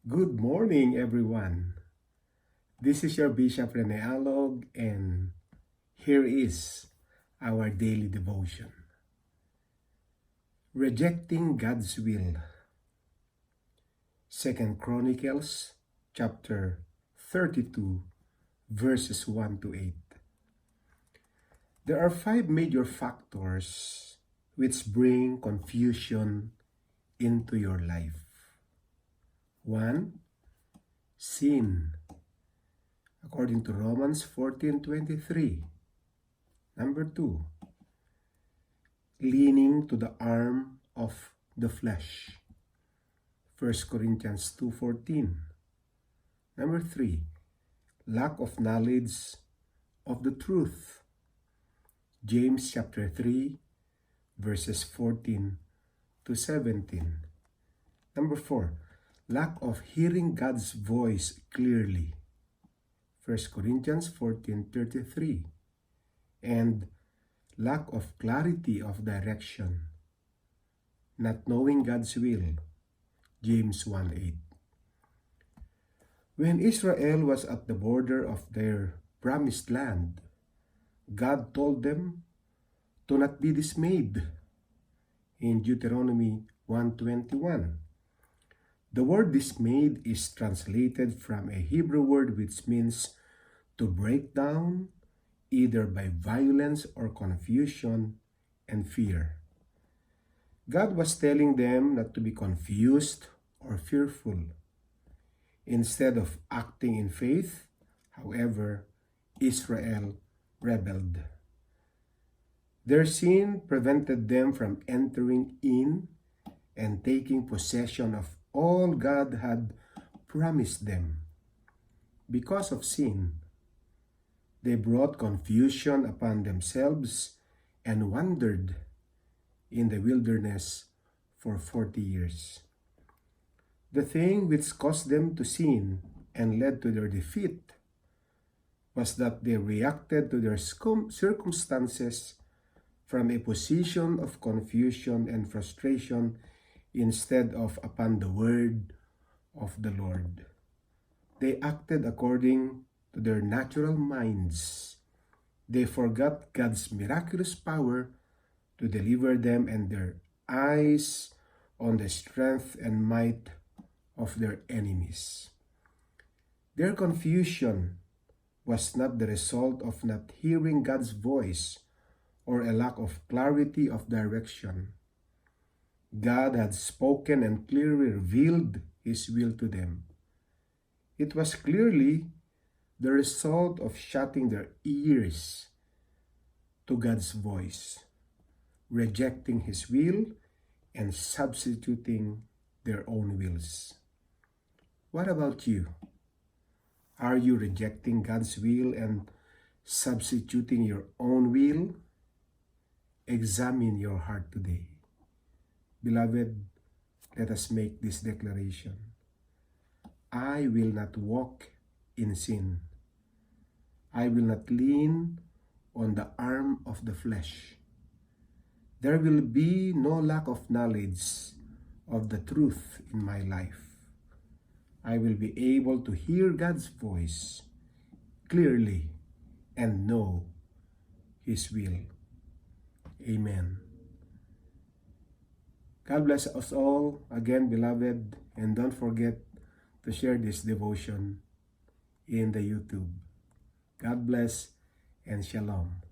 Good morning, everyone. This is your Bishop Rene Alog, and here is our daily devotion. Rejecting God's will. 2 Chronicles chapter 32, verses 1 to 8. There are 5 major factors which bring confusion into your life. 1. Sin. According to Romans 14:23. Number 2, leaning to the arm of the flesh. 1 Corinthians 2:14. Number 3, lack of knowledge of the truth. James chapter 3, verses 14 to 17. Number 4, lack of hearing God's voice clearly. 1 Corinthians 14:33, and lack of clarity of direction, not knowing God's will, James 1:8. When Israel was at the border of their promised land, God told them to not be dismayed in Deuteronomy 1:21. The word dismayed is translated from a Hebrew word which means to break down, either by violence or confusion and fear. God was telling them not to be confused or fearful. Instead of acting in faith, however, Israel rebelled. Their sin prevented them from entering in and taking possession of all God had promised them. Because of sin, they brought confusion upon themselves and wandered in the wilderness for 40 years. The thing which caused them to sin and led to their defeat was that they reacted to their circumstances from a position of confusion and frustration instead of upon the word of the Lord. They acted according to their natural minds. They forgot God's miraculous power to deliver them, and their eyes on the strength and might of their enemies. Their confusion was not the result of not hearing God's voice or a lack of clarity of direction. God had spoken and clearly revealed His will to them. It was clearly the result of shutting their ears to God's voice, rejecting His will, and substituting their own wills. What about you? Are you rejecting God's will and substituting your own will? Examine your heart today. Beloved, let us make this declaration. I will not walk in sin. I will not lean on the arm of the flesh. There will be no lack of knowledge of the truth in my life. I will be able to hear God's voice clearly and know His will. Amen. God bless us all again, beloved, and don't forget to share this devotion in the YouTube. God bless and shalom.